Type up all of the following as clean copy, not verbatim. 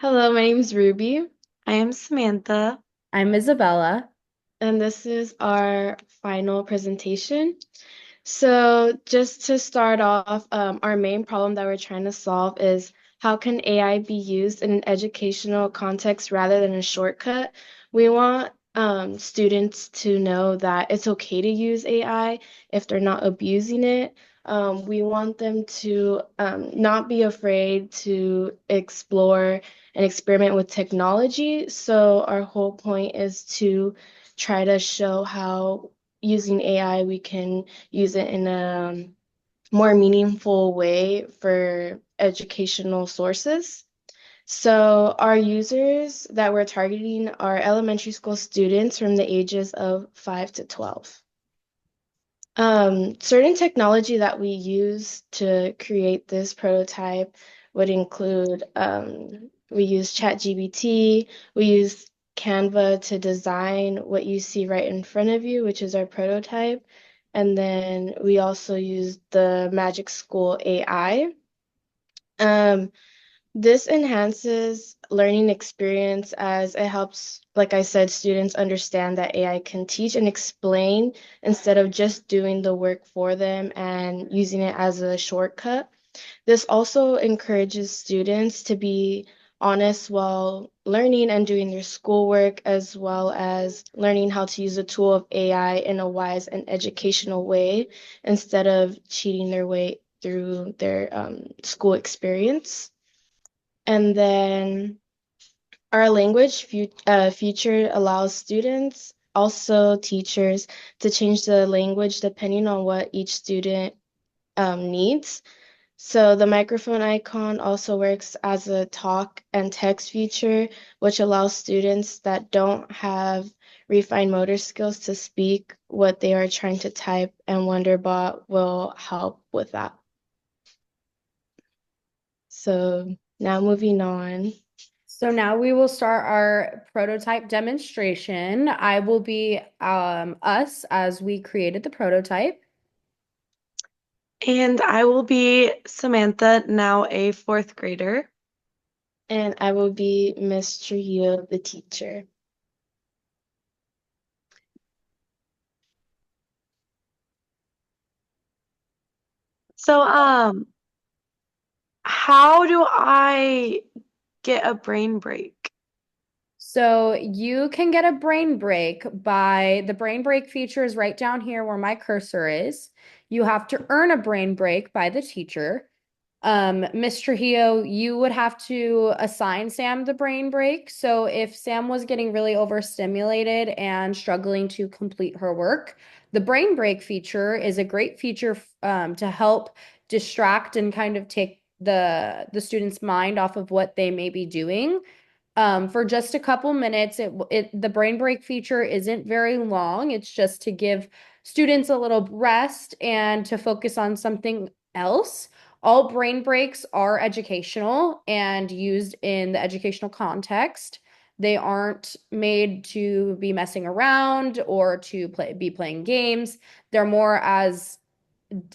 Hello, my name is Ruby, I am Samantha. I'm Isabella. and this is our final presentation. So, just to start off, our main problem that we're trying to solve is how can AI be used in an educational context rather than a shortcut? We want students to know that it's okay to use AI if they're not abusing it. We want them to not be afraid to explore and experiment with technology. So, our whole point is to try to show how using AI we can use it in a more meaningful way for educational sources. So, our users that we're targeting are elementary school students from the ages of 5 to 12. Certain technology that we use to create this prototype would include we use ChatGPT, we use Canva to design what you see right in front of you, which is our prototype. And then we also use the Magic School AI. Um, this enhances learning experience as it helps, like I said, students understand that AI can teach and explain instead of just doing the work for them and using it as a shortcut. This also encourages students to be honest while learning and doing their schoolwork, as well as learning how to use a tool of AI in a wise and educational way instead of cheating their way through their school experience. And then our feature allows students, also teachers, to change the language depending on what each student needs. So the microphone icon also works as a talk and text feature, which allows students that don't have refined motor skills to speak what they are trying to type, and Wonderbot will help with that. So now moving on. So now we will start our prototype demonstration. I will be us as we created the prototype. And I will be Samantha, now a fourth grader. And I will be Miss Trujillo, the teacher. So, how do I get a brain break? So you can get a brain break by the brain break feature is right down here where my cursor is. You have to earn a brain break by the teacher. Ms. Trujillo, you would have to assign Sam the brain break. So if Sam was getting really overstimulated and struggling to complete her work, the brain break feature is a great feature to help distract and kind of take the student's mind off of what they may be doing. For just a couple minutes, the brain break feature isn't very long. It's just to give students a little rest and to focus on something else. All brain breaks are educational and used in the educational context. They aren't made to be messing around or to be playing games. They're more as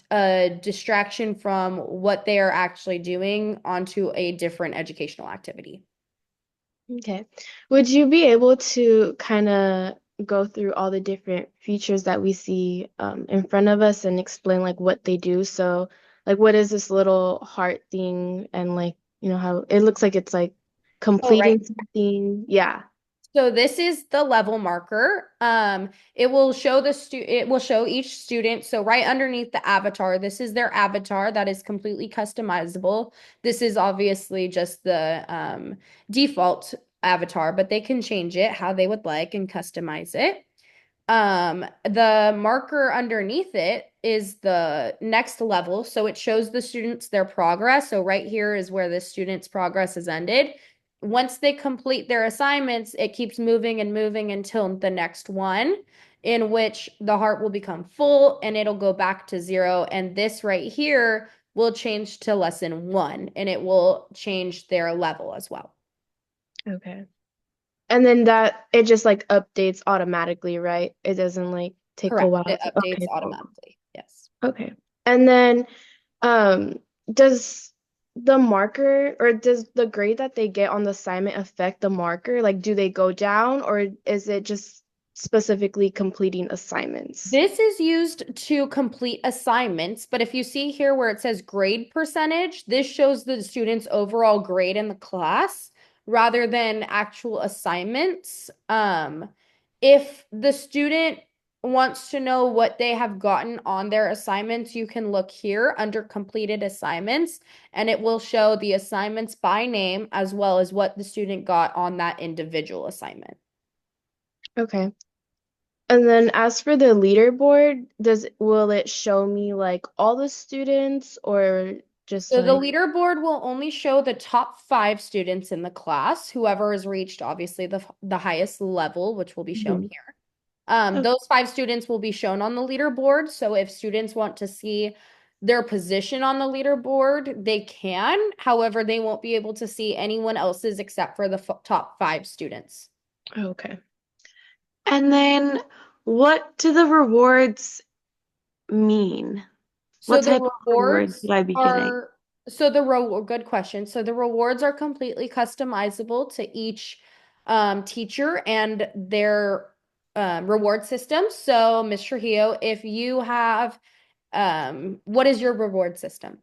a distraction from what they are actually doing onto a different educational activity. Okay. Would you be able to kind of go through all the different features that we see in front of us and explain like what they do? So, like, what is this little heart thing, and like, how it looks like it's like Oh, right. completing something? Yeah. So this is the level marker. It will show each student. So right underneath the avatar, this is their avatar that is completely customizable. This is obviously just the default avatar, but they can change it how they would like and customize it. The marker underneath it is the next level. So it shows the students their progress. So right here is where the student's progress is ended. Once they complete their assignments, it keeps moving and moving until the next one, in which the heart will become full and it'll go back to zero. And this right here will change to lesson one and it will change their level as well. Okay. And then that it just like updates automatically, right? It doesn't like take a Correct. while It to, updates okay, cool. automatically. Yes. Okay. And then um does the marker, or does the grade that they get on the assignment affect the marker? Like, do they go down, or is it just specifically completing assignments? This is used to complete assignments, but if you see here where it says grade percentage, this shows the student's overall grade in the class rather than actual assignments. If the student wants to know what they have gotten on their assignments, you can look here under completed assignments, and it will show the assignments by name as well as what the student got on that individual assignment. Okay. And then as for the leaderboard, will it show me like all the students or just So the like leaderboard will only show the top 5 students in the class, whoever has reached obviously the highest level, which will be shown Mhm. here. Okay. Those 5 students will be shown on the leaderboard. So if students want to see their position on the leaderboard, they can. However, they won't be able to see anyone else's except for the top 5 students. Okay. And then what do the rewards mean? So What the type of rewards rewards would I be getting? are good question. So the rewards are completely customizable to each teacher and their reward system. So Ms. Trujillo, if you have what is your reward system?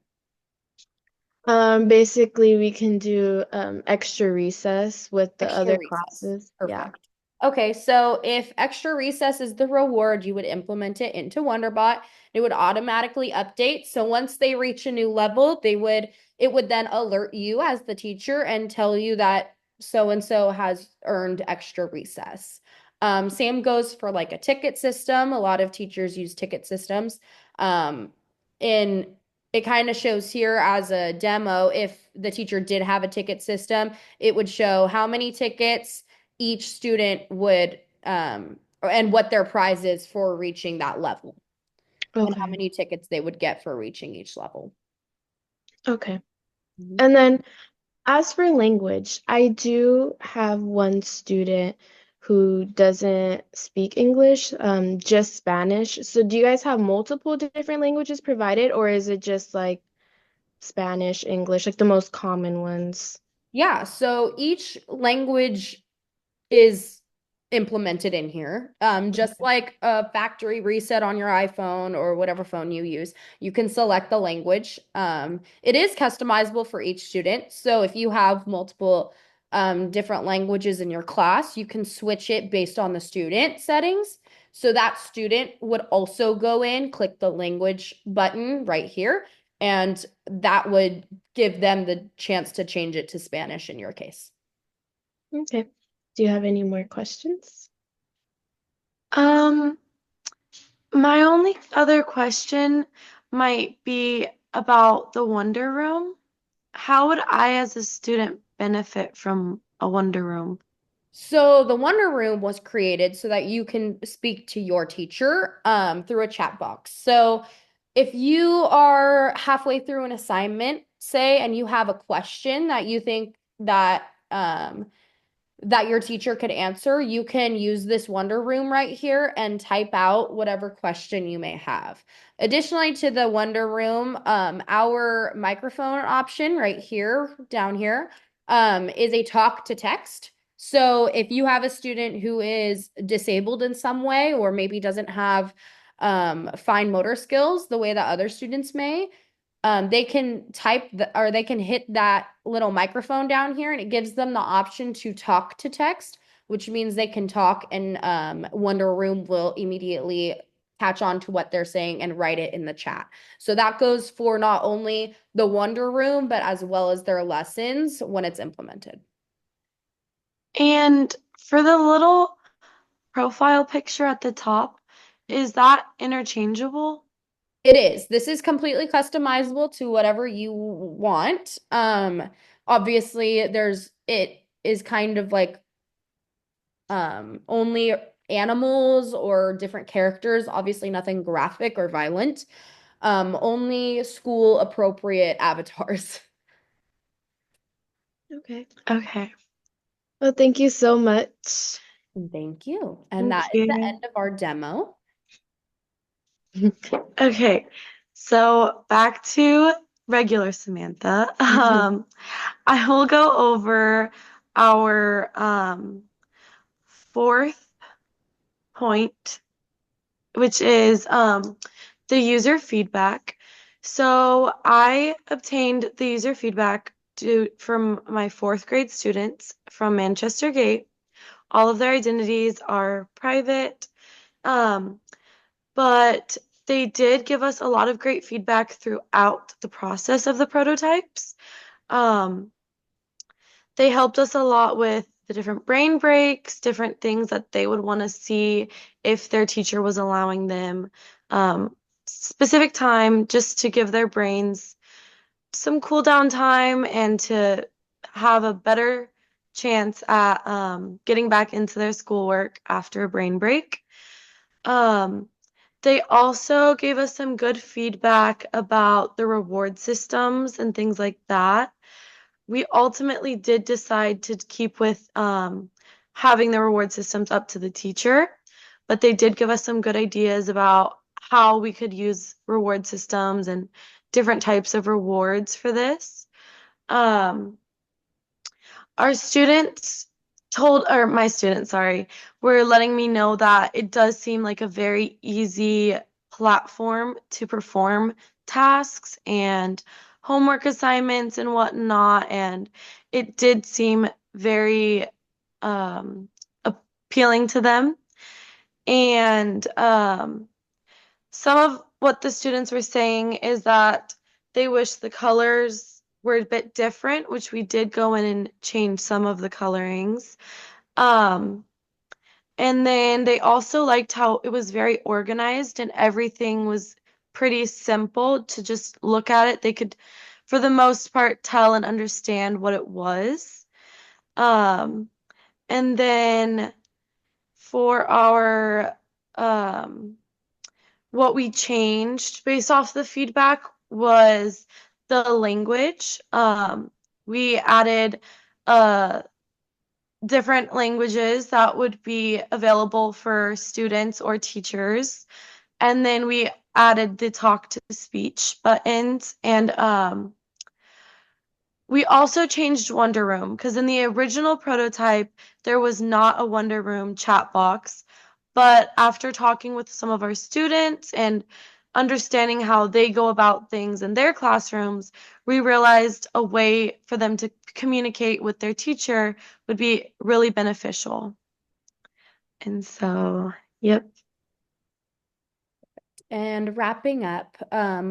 Basically we can do extra recess with the Extra other recess. classes. Yeah. Perfect. Okay, so if extra recess is the reward, you would implement it into Wonderbot. It would automatically update. So once they reach a new level, it would then alert you as the teacher and tell you that so and so has earned extra recess. Same goes for like a ticket system. A lot of teachers use ticket systems. In it kind of shows here as a demo if the teacher did have a ticket system, it would show how many tickets each student would and what their prize is for reaching that level and how Okay. many tickets they would get for reaching each level. Okay. Mhm. And then as for language, I do have one student who doesn't speak English, just Spanish. So do you guys have multiple different languages provided, or is it just like Spanish, English, like the most common ones? Yeah, so each language is implemented in here. Just like a factory reset on your iPhone or whatever phone you use, you can select the language. It is customizable for each student. So if you have multiple different languages in your class, you can switch it based on the student settings. So that student would also go in, click the language button right here, and that would give them the chance to change it to Spanish in your case. Okay. Do you have any more questions? Um, my only other question might be about the Wonder Room. How would I, as a student, benefit from a Wonder Room? So the Wonder Room was created so that you can speak to your teacher through a chat box. So if you are halfway through an assignment, say, and you have a question that you think that your teacher could answer, you can use this Wonder Room right here and type out whatever question you may have. Additionally to the Wonder Room, our microphone option right here, down here, is a talk to text. So if you have a student who is disabled in some way or maybe doesn't have fine motor skills the way that other students may, they can or they can hit that little microphone down here and it gives them the option to talk to text, which means they can talk and Wonder Room will immediately catch on to what they're saying and write it in the chat. So that goes for not only the Wonder Room, but as well as their lessons when it's implemented. And for the little profile picture at the top, is that interchangeable? It is. This is completely customizable to whatever you want. Obviously, it is kind of like only animals or different characters, obviously nothing graphic or violent. Only school appropriate avatars. Okay. Okay. Well, thank you so much. Thank you. And Thank that is the you. end of our demo. Okay. So back to regular Samantha. I will go over our fourth point, which is the user feedback. So I obtained the user feedback from my fourth grade students from Manchester Gate. All of their identities are private, but they did give us a lot of great feedback throughout the process of the prototypes. Um, they helped us a lot with the different brain breaks, different things that they would want to see if their teacher was allowing them specific time just to give their brains some cool down time and to have a better chance at getting back into their schoolwork after a brain break. Um, they also gave us some good feedback about the reward systems and things like that. We ultimately did decide to keep with having the reward systems up to the teacher, but they did give us some good ideas about how we could use reward systems and different types of rewards for this. Um, our students or my students, sorry, were letting me know that it does seem like a very easy platform to perform tasks and homework assignments and whatnot. And it did seem very appealing to them. And some of what the students were saying is that they wish the colors were a bit different, which we did go in and change some of the colorings. Um, and then they also liked how it was very organized and everything was pretty simple to just look at it. They could, for the most part, tell and understand what it was. Um, and then for our what we changed based off the feedback was the language. We added different languages that would be available for students or teachers. And then we added the talk to speech buttons. And we also changed Wonder Room because in the original prototype, there was not a Wonder Room chat box. But after talking with some of our students and understanding how they go about things in their classrooms, we realized a way for them to communicate with their teacher would be really beneficial. And so, yep. And wrapping up,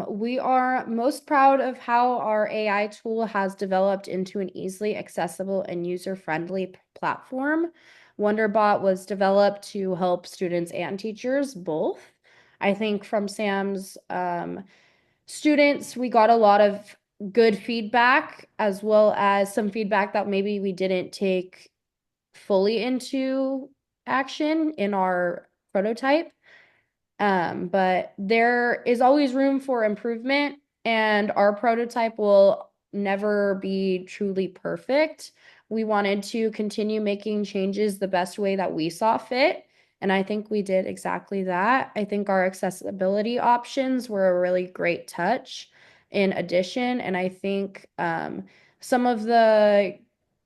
we are most proud of how our AI tool has developed into an easily accessible and user-friendly platform. Wonderbot was developed to help students and teachers both. I think from Sam's students, we got a lot of good feedback, as well as some feedback that maybe we didn't take fully into action in our prototype. But there is always room for improvement, and our prototype will never be truly perfect. We wanted to continue making changes the best way that we saw fit, and I think we did exactly that. I think our accessibility options were a really great touch in addition, and I think some of the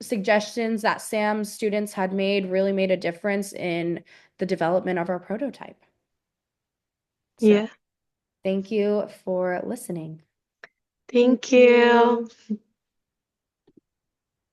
suggestions that Sam's students had made really made a difference in the development of our prototype. So, Yeah. thank you for listening. Thank you.